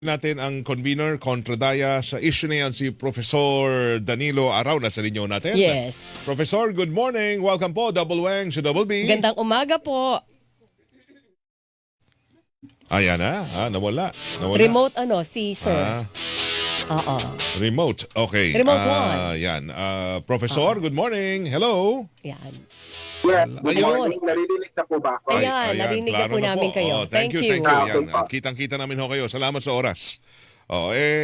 Natin ang convener kontra daya sa issue na yan, si Professor Danilo Araw na sa linyo natin. Yes. Professor, good morning. Welcome po, Double Wang sa Double B. Gandang umaga po. Ayan na, nawala. Remote si sir. Oo. Remote, okay. Remote one. Yan. Professor, good morning. Hello. Yan. Yes, good Ayun. morning. Narinig na po ba ako? Ayan, narinig na klaro po namin kayo. Thank you. Ah, Yan. okay po. Kitang-kita namin ho kayo. Salamat sa oras.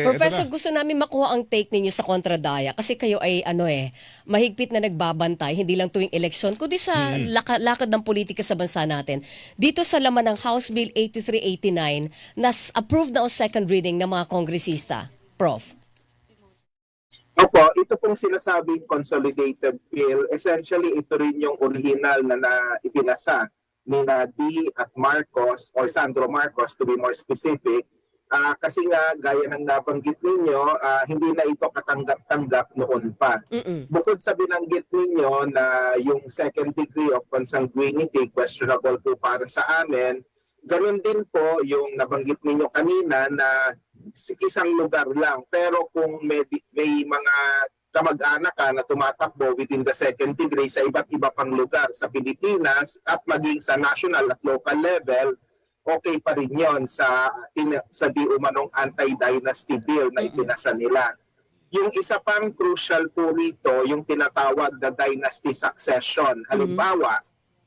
Professor, eto na. gusto namin makuha ang take ninyo sa kontradaya kasi kayo ay mahigpit na nagbabantay, hindi lang tuwing eleksyon, kundi sa lakad ng politika sa bansa natin. Dito sa laman ng House Bill 8389 na approved na on second reading ng mga kongresista. Prof. Opo, ito pong sinasabing consolidated bill, essentially ito rin yung original na ipinasa ni D. at Marcos or Sandro Marcos to be more specific. Kasi nga, gaya ng nabanggit ninyo, hindi na ito katanggap-tanggap noon pa. Bukod sa binanggit ninyo na yung second degree of consanguinity, questionable po para sa amin, ganun din po yung nabanggit ninyo kanina na isang lugar lang. Pero kung may mga kamag-anak ka na tumatakbo within the second degree sa iba't iba pang lugar sa Pilipinas at maging sa national at local level, okay pa rin yun sa di umanong anti-dynasty bill na ipinasa nila. Yung isa pang crucial po rito, yung tinatawag na dynasty succession. Halimbawa,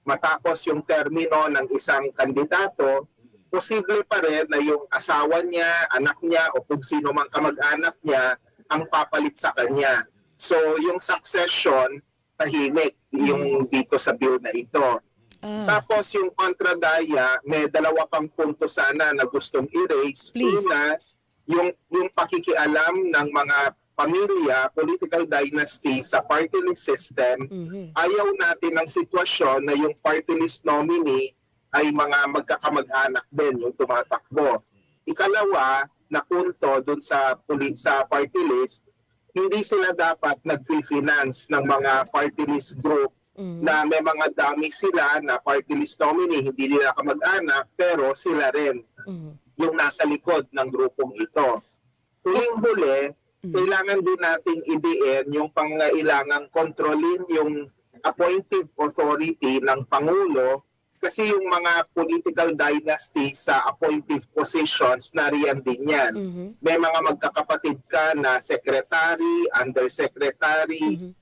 matapos yung termino ng isang kandidato, posible pa rin na yung asawa niya, anak niya, o kung sino mang kamag-anak niya ang papalit sa kanya. So yung succession, tahimik yung dito sa bill na ito. Tapos yung kontradaya, may dalawa pang punto sana na gustong i-raise. Please. Una, yung pakikialam ng mga pamilya, political dynasty sa party list system. Ayaw natin ng sitwasyon na yung party list nominee ay mga magkakamag-anak din yung tumatakbo. Ikalawa, na punto dun sa party list, hindi sila dapat nag-finance ng mga party list group na may mga dami sila na party list nominee, hindi nila kamag-anak, pero sila rin yung nasa likod ng grupong ito. Huling-huli, kailangan din nating idein yung pangailangang kontrolin yung appointive authority ng Pangulo kasi yung mga political dynasty sa appointive positions, nariyan din yan. May mga magkakapatid ka na secretary, undersecretary,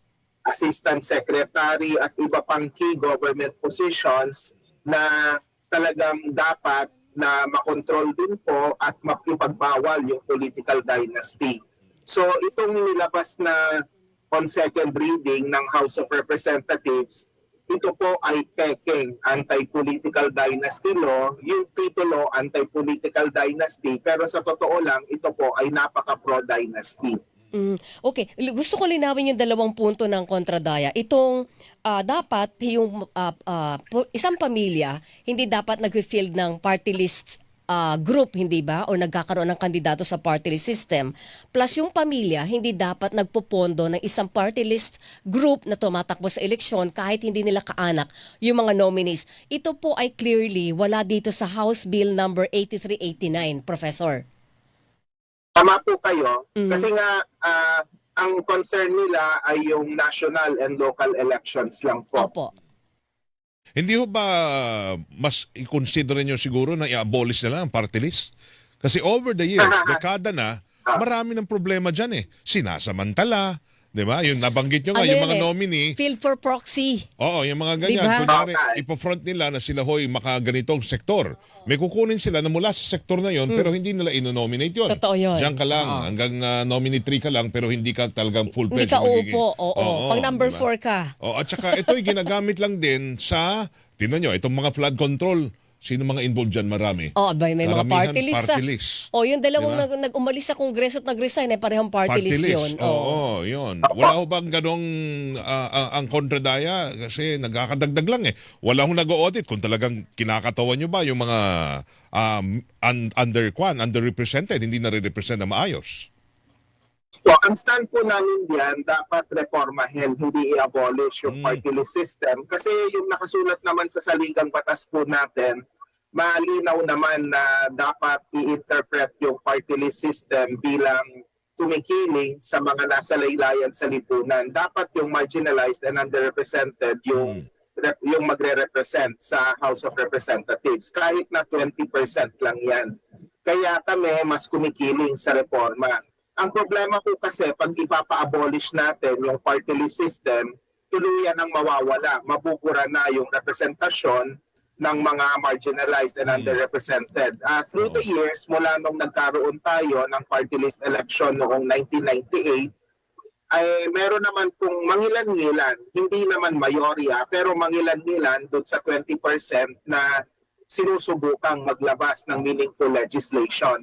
assistant secretary at iba pang key government positions na talagang dapat na makontrol din po at makipagbawal yung political dynasty. So itong nilabas na on second reading ng House of Representatives, ito po ay peking anti-political dynasty law, yung titulo anti-political dynasty, pero sa totoo lang, ito po ay napaka-pro-dynasty. Okay, gusto ko linawin yung dalawang punto ng kontradaya. Itong dapat yung isang pamilya hindi dapat nag-field ng party list group, hindi ba? O nagkakaroon ng kandidato sa party list system. Plus yung pamilya, hindi dapat nagpopondo ng isang party list group na tumatakbo sa eleksyon kahit hindi nila kaanak yung mga nominees. Ito po ay clearly wala dito sa House Bill number 8389, Professor. Tama po kayo. Kasi nga, ang concern nila ay yung national and local elections lang po. Opo. Hindi ho ba mas i-consider nyo siguro na i-abolish na lang ang party list? Kasi over the years, dekada na, marami ng problema dyan eh. Sinasamantala, di ba? Yung nabanggit nyo nga, yung mga nominee. Field for proxy. Oo, yung mga ganyan. Diba? Kunyari, ipo-front nila na sila ho'y makaganitong sektor. May kukunin sila na mula sa sektor na yon pero hindi nila ino-nominate yun. Totoo yun. Diyan ka lang, hanggang nominee 3 ka lang pero hindi ka talagang full Hindi pledge. ka upo, oo. Pag number 4 ka. At saka ito'y ginagamit lang din sa, tingnan nyo, itong mga flood control. Sino mga involved dyan? Marami. May mga Maramihan, party list. party list. Yung dalawang Diba? nag-umalis sa Kongreso at nag-resign, parehong party list yun. Oo, yun. Wala ho bang ganong ang kontradaya? Kasi nagkakadagdag lang eh. Wala hong nag-audit kung talagang kinakatawan nyo ba yung mga underrepresented, hindi na-represent na maayos. So, ang stand po namin diyan, dapat reformahin, hindi i-abolish yung party list system. Kasi yung nakasulat naman sa saligang batas po natin, malinaw naman na dapat i-interpret yung party list system bilang tumikiling sa mga nasa laylayan sa lipunan. Dapat yung marginalized and underrepresented yung magre-represent sa House of Representatives. Kahit na 20% lang yan. Kaya kami mas kumikiling sa reforma. Ang problema po kasi pag ipapa-abolish natin yung party list system, tuluyan ang mawawala. Mabubura na yung representasyon ng mga marginalized and underrepresented. Through the years, mula nung nagkaroon tayo ng party list election noong 1998, ay meron naman pong mangilan-ngilan, hindi naman mayorya, pero mangilan-ngilan doon sa 20% na sinusubukang maglabas ng meaningful legislation.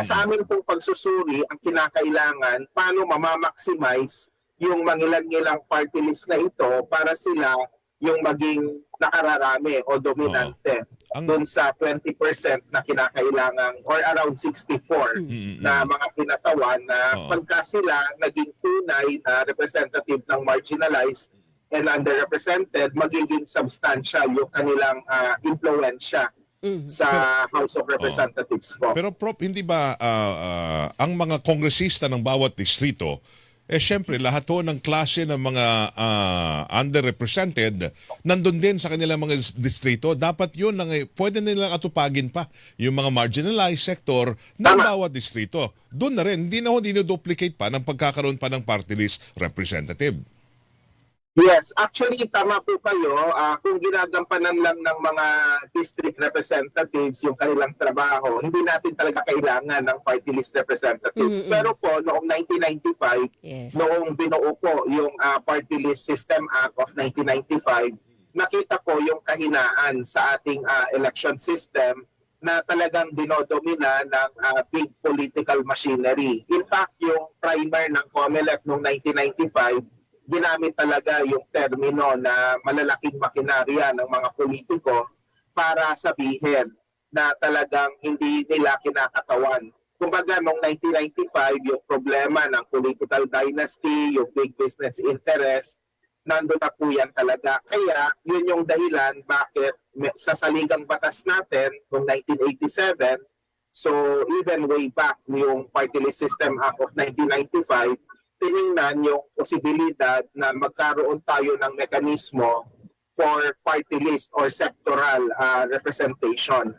Sa amin pong pagsusuri, ang kinakailangan, paano mamamaximize yung mangilan-ngilang party list na ito para sila yung maging nakararami o dominante doon sa 20% na kinakailangan or around 64 na mga kinatawan na pagka sila naging tunay na representative ng marginalized and underrepresented, magiging substantial yung kanilang impluensya sa House of Representatives po. Pero Prof, hindi ba ang mga kongresista ng bawat distrito, syempre lahat ho ng klase ng mga underrepresented nandun din sa kanilang mga distrito, dapat yun pwede nilang atupagin pa yung mga marginalized sector ng bawat distrito. Doon na rin, hindi na ho dinoduplicate pa ng pagkakaroon pa ng party list representative. Yes, actually tama po kayo. Kung ginagampanan lang ng mga district representatives yung kanilang trabaho, hindi natin talaga kailangan ng party list representatives. Pero po, noong 1995, noong binuo po yung Party List System Act of 1995, nakita po yung kahinaan sa ating election system na talagang dinodomina ng big political machinery. In fact, yung primer ng COMELEC noong 1995, ginamit talaga yung termino na malalaking makinarya ng mga politiko para sabihin na talagang hindi nila kinakatawan. Kumbaga, noong 1995, yung problema ng political dynasty, yung big business interest, nandun na po yan talaga. Kaya, yun yung dahilan bakit sa saligang batas natin noong 1987, so even way back yung Party List System Act of 1995, tiningnan yung posibilidad na magkaroon tayo ng mekanismo for party list or sectoral representation.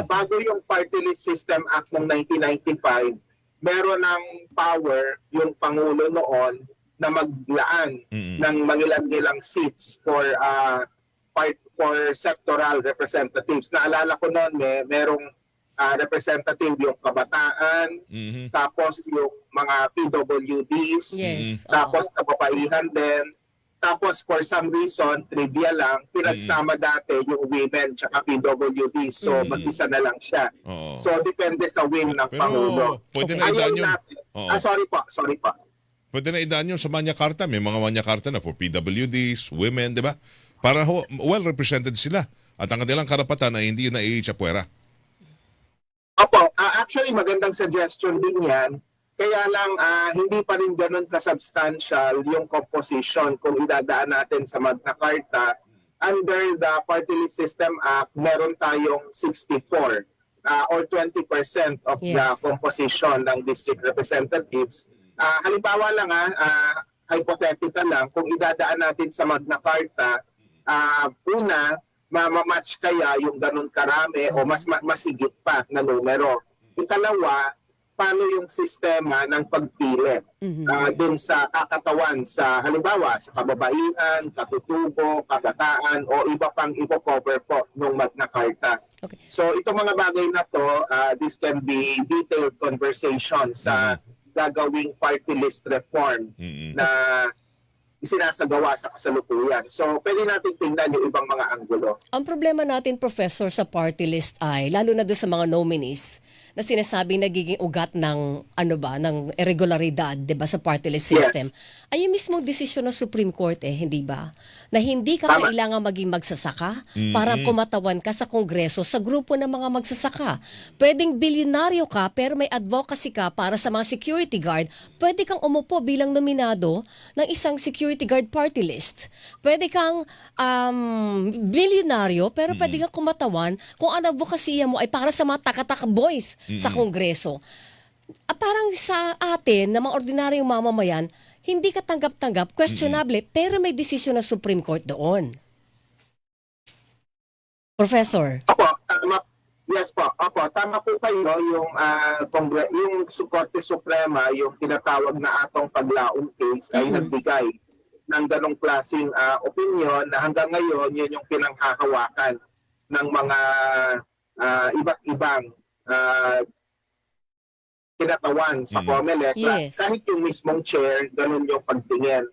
Bago yung Party List System Act ng 1995, meron ng power yung Pangulo noon na maglaan ng mangilan-ngilang seats for sectoral representatives. Naalala ko noon, merong representative yung kabataan, tapos yung mga PWDs, tapos kababaihan din, tapos for some reason, trivia lang, pinagsama dati yung women tsaka PWDs, so mag-isa na lang siya. So depende sa whim ng Pangulo. Pwede na idaan yun. Sorry po. Pwede na idaan yun sa Magna Carta. May mga Magna Carta na for PWDs, women, di ba? Para well represented sila. At ang kanilang karapatan ay hindi na iitsapwera. Opo, actually magandang suggestion din yan. Kaya lang hindi pa rin ganun ka-substantial yung composition kung idadaan natin sa Magna Carta. Under the Party List System Act, meron tayong 64 or 20% of the composition ng district representatives. Halimbawa lang hypothetical lang, kung idadaan natin sa Magna Carta, una, ma-match kaya yung ganun karami o mas higit pa na numero. Ikalawa, paano yung sistema ng pagpili dun sa kakatawan sa halimbawa sa kababaihan, katutubo, kabataan o iba pang i-cover po ng Magna Carta. Okay. So itong mga bagay na to, this can be detailed conversation sa gagawing party list reform na isinasagawa sa kasalukuyan. So, pwede natin tingnan yung ibang mga anggulo. Ang problema natin, Professor, sa party list ay, lalo na doon sa mga nominees, na sinasabing nagiging ugat ng ng irregularidad, 'di ba, sa party list system. Ay yung mismong desisyon ng Supreme Court hindi ba? Na hindi ka Tama. kailangan maging magsasaka para kumatawan ka sa Kongreso sa grupo ng mga magsasaka. Pwedeng bilyonaryo ka pero may advocacy ka para sa mga security guard, pwede kang umupo bilang nominado ng isang security guard party list. Pwede kang bilyonaryo pero pwede kang kumatawan kung ang advokasya mo ay para sa mga taka-taka boys sa Kongreso. Parang sa atin na mga ordinaryong mamamayan, hindi ka tanggap-tanggap, questionable, pero may desisyon ng Supreme Court doon. Professor. Opo, tama. Yes po. Opo, tama po kayo yung yung Korte Suprema, yung tinatawag na atong paglaong case ay nagbigay ng ganong klaseng opinion na hanggang ngayon yun yung pinanghahawakan ng mga iba't ibang kinatawan sa COMELEC. Yes. Kahit yung mismong chair, ganun yung pagtingin.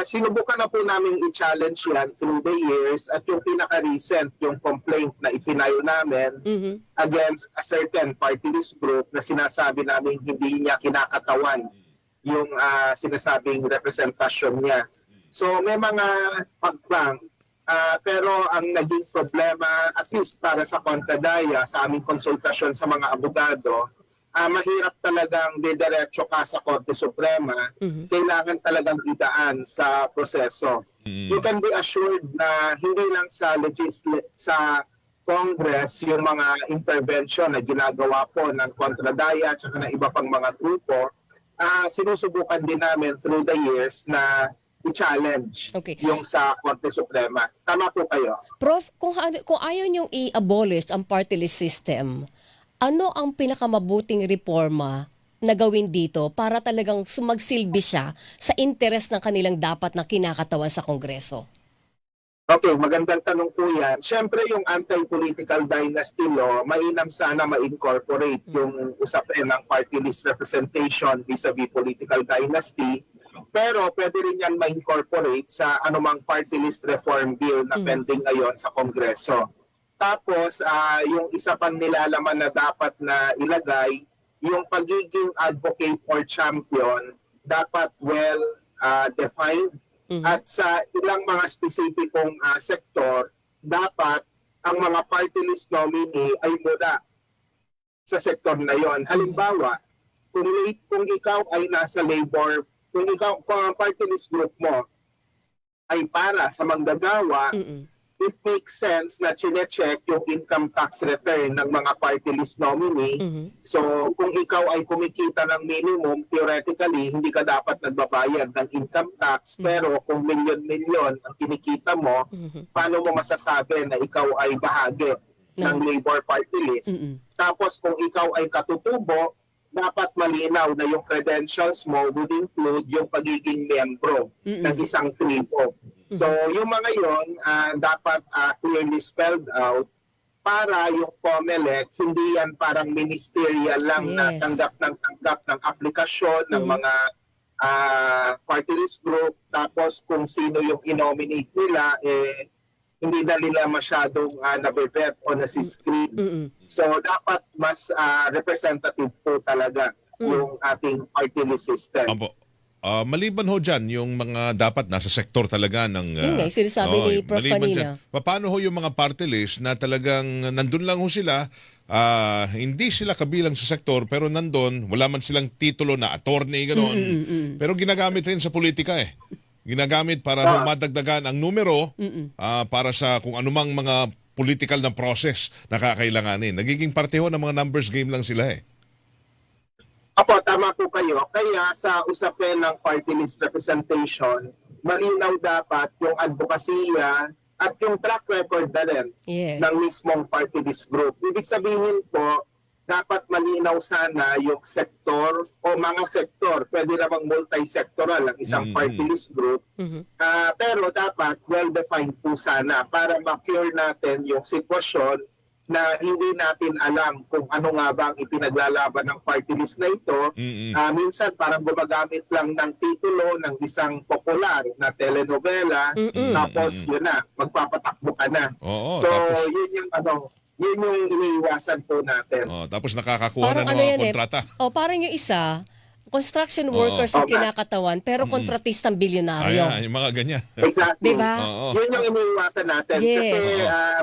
Sinubukan na po namin i-challenge yan through the years at yung pinaka-recent, yung complaint na ifinayo namin against a certain party list group na sinasabi namin hindi niya kinakatawan yung sinasabing representasyon niya. So may mga pagpang, pero ang naging problema, at least para sa kontradaya, sa aming konsultasyon sa mga abogado, mahirap talagang didiretso ka sa Korte Suprema, kailangan talagang idaan sa proseso. You can be assured na hindi lang sa sa Congress yung mga intervention na ginagawa po ng kontradaya at ng iba pang mga grupo, sinusubukan din namin through the years na i-challenge yung sa Korte Suprema. Tama po kayo. Prof, kung ayaw niyong i-abolish ang party list system, ano ang pinakamabuting reforma na gawin dito para talagang sumagsilbi siya sa interes ng kanilang dapat na kinakatawan sa Kongreso? Okay, magandang tanong po yan. Siyempre yung anti-political dynasty law, mainam sana ma-incorporate yung usapin ng party list representation vis-a-vis political dynasty. Pero pwede rin yan ma-incorporate sa anumang party list reform bill na pending ngayon sa Kongreso. Tapos, yung isa pang nilalaman na dapat na ilagay, yung pagiging advocate or champion, dapat well defined. At sa ilang mga spesipikong sektor, dapat ang mga party list nominee ay mula sa sektor na yon. Halimbawa, kung ikaw ay nasa labor, kung ang party list group mo ay para sa manggagawa, it makes sense na chine-check yung income tax return ng mga party list nominee. So, kung ikaw ay kumikita ng minimum, theoretically, hindi ka dapat nagbabayad ng income tax. Pero kung milyon-milyon ang kinikita mo, paano mo masasabi na ikaw ay bahagi ng labor party list? Tapos, kung ikaw ay katutubo, dapat malinaw na yung credentials mo would include yung pagiging membro ng isang tribo. So, yung mga yon dapat clearly spelled out para yung COMELEC, hindi yan parang ministerial lang na tanggap ng aplikasyon ng mga party list group. Tapos kung sino yung inominate nila, hindi na nila masyadong nabibet o nasiscreen. So, dapat mas representative po talaga yung ating party list system. Maliban ho dyan, yung mga dapat nasa sektor talaga ng... Yun nga, sinasabi ni Prof. kanina. Paano ho yung mga party list na talagang nandun lang ho sila, hindi sila kabilang sa sektor, pero nandun, wala man silang titulo na attorney, gano'n. Pero ginagamit rin sa politika Ginagamit para ho madagdagan ang numero para sa kung anumang mga political na process na kakailanganin. Nagiging parte ho ng mga numbers game lang sila Apo, tama po kayo. Kaya sa usapin ng party list representation, malinaw dapat yung advokasya at yung track record na rin ng mismong party list group. Ibig sabihin po, dapat malinaw sana yung sektor o mga sektor. Pwede namang multi-sectoral ang isang party list group. Pero dapat well-defined po sana para ma-cure natin yung sitwasyon na hindi natin alam kung ano nga ba ang ipinaglalaban ng party list na ito. Minsan parang gumagamit lang ng titulo ng isang popular na telenovela, tapos yun na, magpapatakbo ka na. Oo, so tapos... yun yung Yun yung iniiwasan po natin. Tapos nakakakuha Parang na ng ano mga yan kontrata. parang yung isa, construction Oo. workers ang Oo. kinakatawan pero kontratistang bilyonaryo. Ayan, yung mga ganyan. Exactly. Diba? Oo. Yun yung iniiwasan natin. Yes. Kasi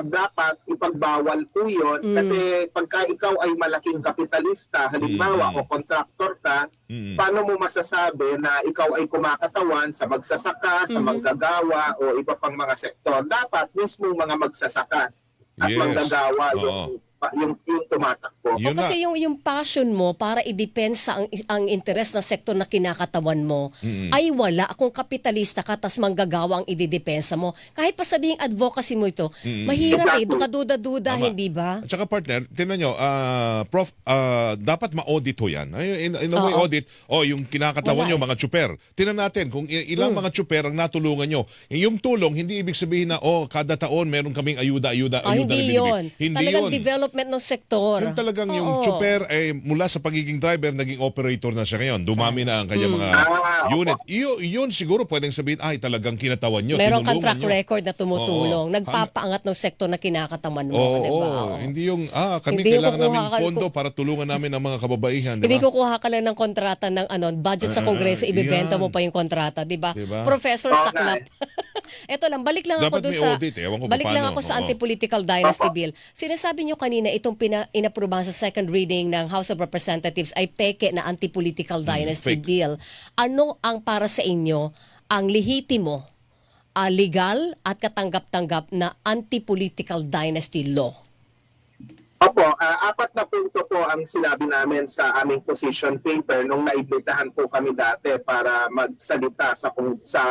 dapat ipagbawal po yun. Kasi pagka ikaw ay malaking kapitalista, halimbawa, o kontraktor ka, paano mo masasabi na ikaw ay kumakatawan sa magsasaka, sa manggagawa, o iba pang mga sektor? Dapat mismo mga magsasaka at Yes. manggagawa Oo. yung tumatakbo. Yun O kasi na. yung passion mo para i-depensa ang interes ng sektor na kinakatawan mo ay wala kung kapitalista ka tas manggagawa ang ididepensa mo. Kahit pa sabihing advocacy mo ito, mahirap Exactly. Duka-duda-duda, Tama. hindi ba? At saka partner, tingnan nyo, Prof, dapat ma-audit ho yan. In a way, Oo. audit, yung kinakatawan Wala nyo, mga tsuper. Tingnan natin kung ilang mga tsuper ang natulungan nyo. Yung tulong, hindi ibig sabihin na, kada taon meron kaming ayuda na Hindi binibigay. yun. Hindi Talagang yun. development ng sektor. Yung talagang yung Oo. chopper mula sa pagiging driver naging operator na siya ngayon. Dumami na ang kanyang mga Opo. unit. Yun siguro pwedeng sabihin talagang kinatawan nyo. Meron kang tinulungan track nyo. record na tumutulong. Oo. Nagpapaangat ng sektor na kinakatawan mo, Oo, di ba? hindi yung kami Hindi yung kailangan kukuha namin ka- pondo para tulungan namin ang mga kababaihan, di Hindi ba? kukuha ka lang ng kontrata ng budget sa Kongreso, ibebenta yan. mo pa yung kontrata, di ba? Diba? Professor Oo, Saklap. Ito lang, balik lang ako Dapat doon may sa audit, ewan ko balik lang paano. ako sa Oo. anti-political dynasty bill. Sinasabi nyo kanina itong inaprubahan sa second reading ng House of Representatives ay peke na anti-political dynasty fake. bill. Ano ang para sa inyo ang lehitimo, legal at katanggap-tanggap na anti-political dynasty law? Opo, apat na punto po ang sinabi namin sa aming position paper nung naimbitahan po kami dati para magsalita sa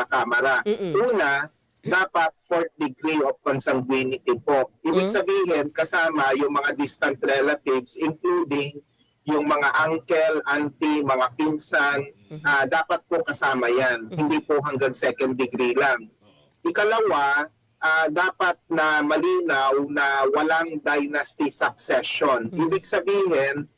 Kamara. Una, dapat fourth degree of consanguinity po. Ibig sabihin, kasama yung mga distant relatives, including yung mga uncle, auntie, mga pinsan, dapat po kasama yan. Hindi po hanggang second degree lang. Ikalawa, dapat na malinaw na walang dynasty succession. Ibig sabihin,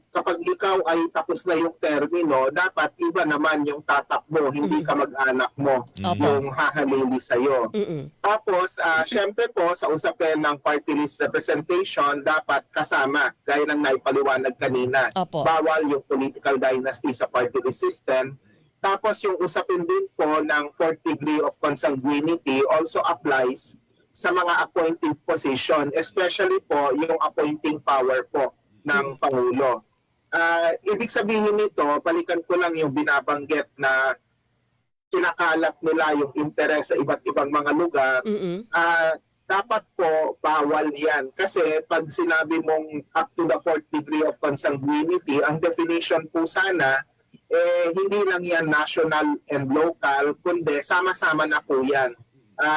kapag ikaw ay tapos na yung termino, dapat iba naman yung tatakbo, hindi ka mag-anak mo yung hahalili sa'yo. Tapos, syempre po, sa usapin ng party list representation, dapat kasama, gaya ng naipaliwanag kanina. Opo. Bawal yung political dynasty sa party list system. Tapos yung usapin din po ng fourth degree of consanguinity also applies sa mga appointing position, especially po yung appointing power po ng Pangulo. Ibig sabihin nito, balikan ko lang yung binabanggit na kinakalat nila yung interes sa iba't ibang mga lugar. Dapat po bawal yan. Kasi pag sinabi mong up to the fourth degree of consanguinity, ang definition po sana, hindi lang yan national and local, kundi sama-sama na po yan.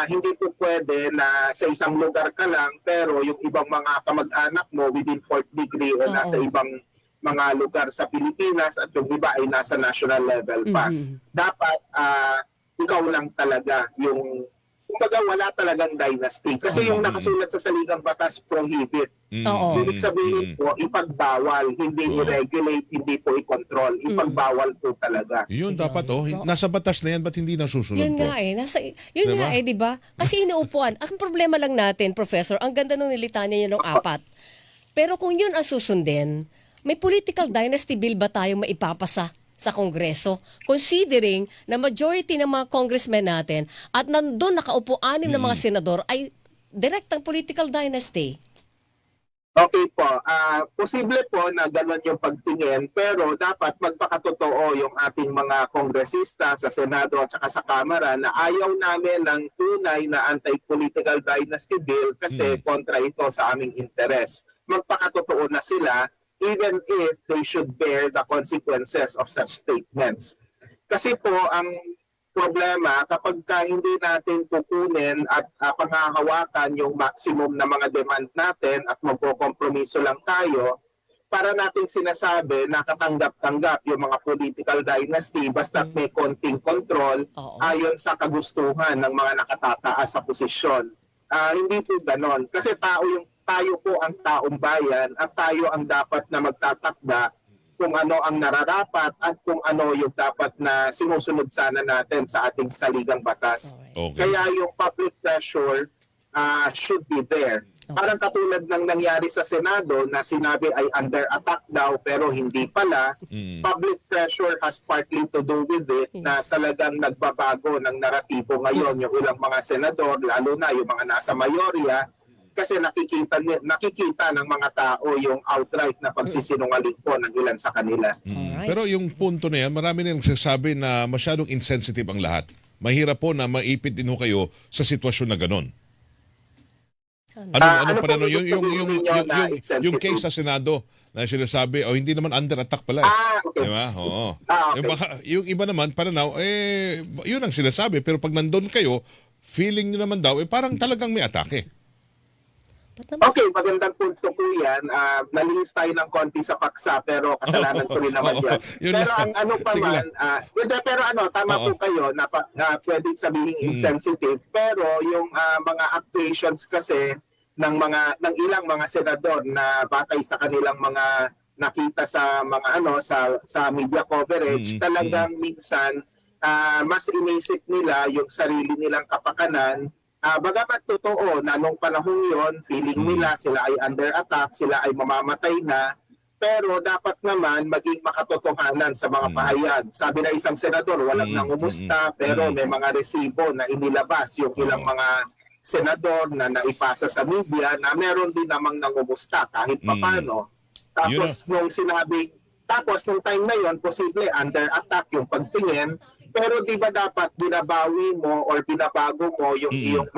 Hindi po pwede na sa isang lugar ka lang, pero yung ibang mga kamag-anak mo within fourth degree o nasa ibang mga lugar sa Pilipinas at yung iba ay nasa national level pa. Dapat ikaw lang talaga yung kumbaga wala talagang dynasty. Kasi yung nakasulat sa saligang batas prohibit. Oo. Ibig sabihin po, ipagbawal, hindi i-regulate, hindi po i-control. Ipagbawal po talaga. Yun dapat nasa batas na yan, ba't hindi nasusunod Yun po? nga yun Diba? nga di ba? Kasi inuupuan. Ang problema lang natin, Professor, ang ganda nung nilitanya niyo ng apat. Pero kung yun ang susundin, may political dynasty bill ba tayong maipapasa sa Kongreso? Considering na majority ng mga congressmen natin at nandun nakaupo anim ng mga senador ay direktang political dynasty. Okay po. Posible po na gano'n yung pagtingin, pero dapat magpakatotoo yung ating mga kongresista sa Senado at saka sa Kamara na ayaw namin ng tunay na anti-political dynasty bill kasi kontra ito sa aming interes. Magpakatotoo na sila even if they should bear the consequences of such statements. Kasi po, ang problema, kapag hindi natin kukunin at panghahawakan yung maximum na mga demand natin at magkokompromiso lang tayo, para nating sinasabi na katanggap-tanggap yung mga political dynasty basta't may konting control ayon sa kagustuhan ng mga nakatataas sa posisyon. Hindi po ganon. Kasi tayo po ang taong bayan at tayo ang dapat na magtatakda kung ano ang nararapat at kung ano yung dapat na sinusunod sana natin sa ating saligang batas. Okay. Kaya yung public pressure should be there. Parang katulad ng nangyari sa Senado na sinabi ay under attack daw pero hindi pala. Public pressure has partly to do with it na talagang nagbabago ng naratibo ngayon yung ilang mga senador, lalo na yung mga nasa mayorya, kasi nakikita ng mga tao yung outright na pagsisinungaling po ng ilan sa kanila. Alright. Pero yung punto na yan, marami nang nagsasabi na masyadong insensitive ang lahat. Mahirap po na maipit din ho kayo sa sitwasyon na ganon. Ano ano pa na po yung ibig sabihin ninyo na yung insensitive? case sa Senado na sinasabi hindi naman under attack pala eh. Okay. Di ba? Oo. Okay. Yung iba naman pananaw yun ang sinasabi pero pag nandun kayo, feeling niyo naman daw parang talagang may atake. Okay, magandang punto po yan. Nalihis tayo ng konti sa paksa pero kasalanan ko rin naman yan. Yun Pero lang. ang ano pa Sige man, pero tama po kayo na pwedeng sabihin insensitive. Pero yung mga actuations kasi ng ilang mga senador na batay sa kanilang mga nakita sa mga sa media coverage, talagang minsan mas inisip nila yung sarili nilang kapakanan. Bagamat totoo na nung panahon yon, feeling nila sila ay under attack, sila ay mamamatay na, pero dapat naman maging makatotohanan sa mga pahayag. Sabi na isang senador, walang nangumusta, pero may mga resibo na inilabas yung ilang mga senador na naipasa sa media na meron din namang nangumusta kahit papano. Tapos nung time na yon, posible under attack yung pagtingin. Pero di ba dapat binabawi mo or binabago mo yung iyong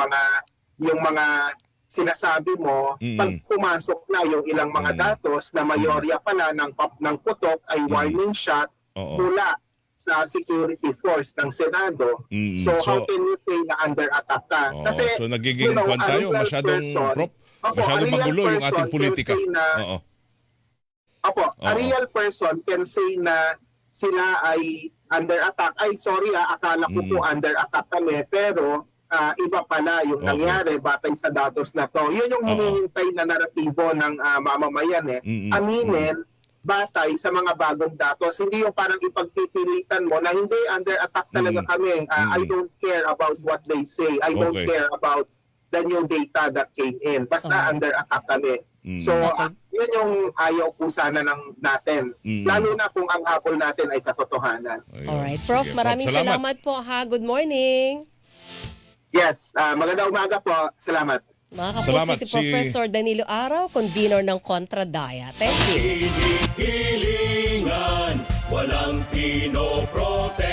mga sinasabi mo pag pumasok na yung ilang mga datos na mayorya pala ng putok ay warning shot mula sa security force ng Senado. So how can you say na under attack ka? Kasi so nagiging kwan tayo, masyadong masyadong magulo yung ating politika. A real person can say na sila ay under attack. Ay, sorry akala ko po under attack kami, pero iba pala yung nangyari batay sa datos na to. Yun yung hinihintay na naratibo ng mamamayan Aminin, batay sa mga bagong datos. Hindi yung parang ipagpipilitan mo na hindi under attack talaga kami. I don't care about what they say. I don't care about the new data that came in. Basta under attack kami. So, yun yung ayaw po sana natin. Lalo na kung ang habol natin ay katotohanan. Alright. Prof, maraming salamat po ha. Good morning. Yes, magandang umaga po. Salamat. Mga kapuso, si Professor Danilo Araw, convener ng Kontradaya. Thank you. Hilingan, walang pinoprotektahan.